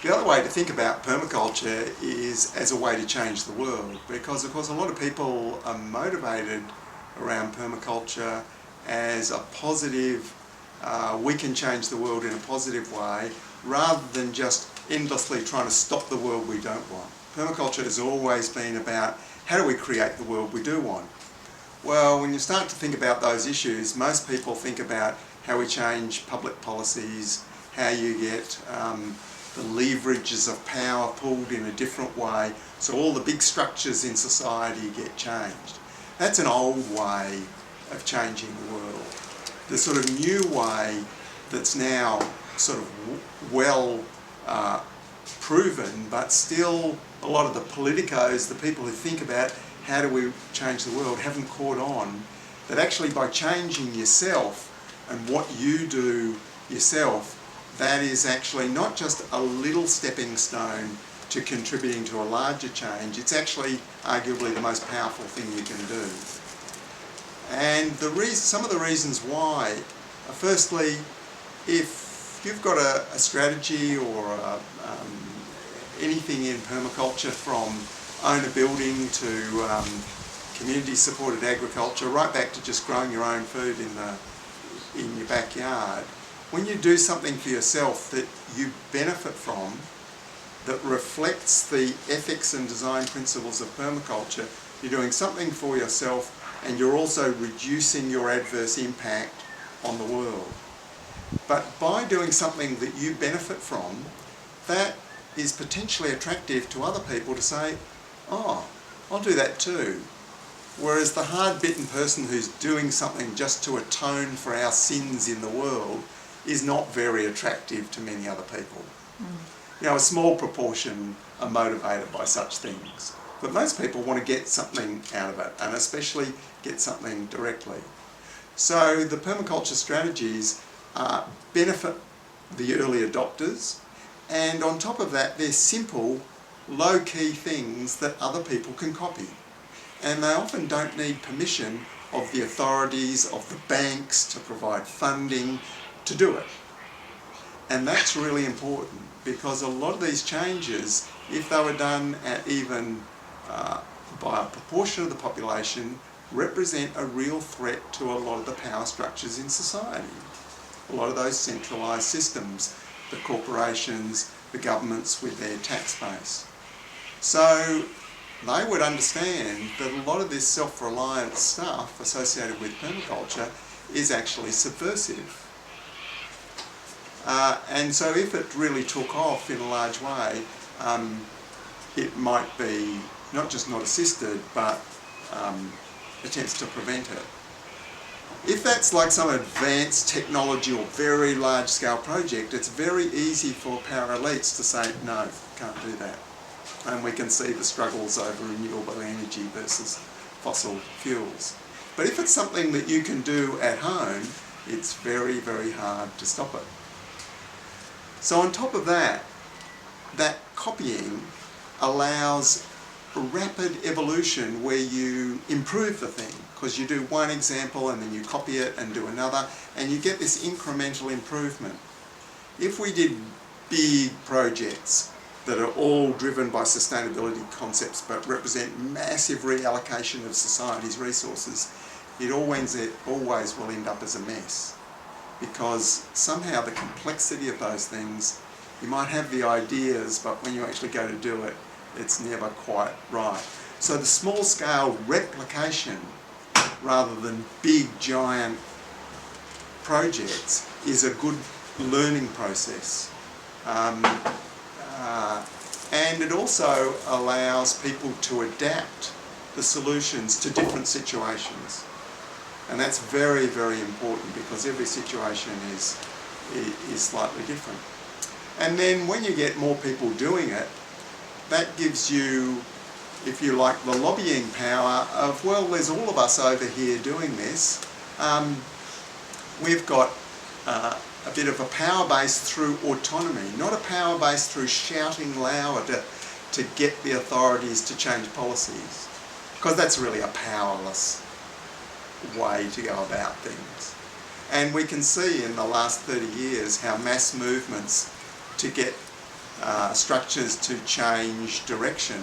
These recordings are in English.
The other way to think about permaculture is as a way to change the world, because of course a lot of people are motivated around permaculture as a positive, we can change the world in a positive way, rather than just endlessly trying to stop the world we don't want. Permaculture has always been about how do we create the world we do want. Well, when you start to think about those issues, most people think about how we change public policies, how you get the leverages of power pulled in a different way, so all the big structures in society get changed. That's an old way of changing the world. The sort of new way that's now sort of well proven, but still a lot of the politicos, the people who think about how do we change the world, haven't caught on that actually by changing yourself and what you do yourself, that is actually not just a little stepping stone to contributing to a larger change, it's actually arguably the most powerful thing you can do. And some of the reasons why are, firstly, if you've got a strategy or anything in permaculture, from owner building to community supported agriculture, right back to just growing your own food in your backyard, when you do something for yourself that you benefit from, that reflects the ethics and design principles of permaculture, you're doing something for yourself and you're also reducing your adverse impact on the world. But by doing something that you benefit from, that is potentially attractive to other people to say, oh, I'll do that too. Whereas the hard-bitten person who's doing something just to atone for our sins in the world is not very attractive to many other people. You know, a small proportion are motivated by such things, but most people want to get something out of it, and especially get something directly. So the permaculture strategies benefit the early adopters, and on top of that, they're simple, low-key things that other people can copy. And they often don't need permission of the authorities, of the banks to provide funding to do it. And that's really important, because a lot of these changes, if they were done at even by a proportion of the population, represent a real threat to a lot of the power structures in society. A lot of those centralised systems, the corporations, the governments with their tax base. So they would understand that a lot of this self-reliant stuff associated with permaculture is actually subversive. And so if it really took off in a large way, it might be not just not assisted, but attempts to prevent it. If that's like some advanced technology or very large-scale project, it's very easy for power elites to say, no, can't do that. And we can see the struggles over renewable energy versus fossil fuels. But if it's something that you can do at home, it's very, very hard to stop it. So on top of that, that copying allows rapid evolution where you improve the thing, because you do one example and then you copy it and do another, and you get this incremental improvement. If we did big projects that are all driven by sustainability concepts but represent massive reallocation of society's resources, it always will end up as a mess. Because somehow the complexity of those things, you might have the ideas, but when you actually go to do it, it's never quite right. So the small-scale replication, rather than big, giant projects, is a good learning process. And it also allows people to adapt the solutions to different situations. And that's very, very important, because every situation is slightly different. And then when you get more people doing it, that gives you, if you like, the lobbying power of, well, there's all of us over here doing this. We've got a bit of a power base through autonomy, not a power base through shouting louder to get the authorities to change policies, because that's really a powerless way to go about things. And we can see in the last 30 years how mass movements to get structures to change direction,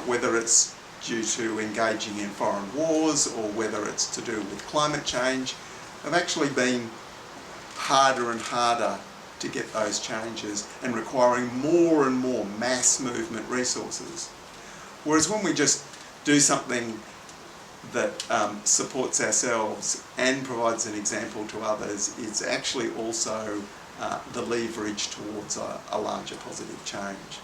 whether it's due to engaging in foreign wars or whether it's to do with climate change, have actually been harder and harder to get those changes and requiring more and more mass movement resources. Whereas when we just do something that supports ourselves and provides an example to others, it's actually also the leverage towards a larger positive change.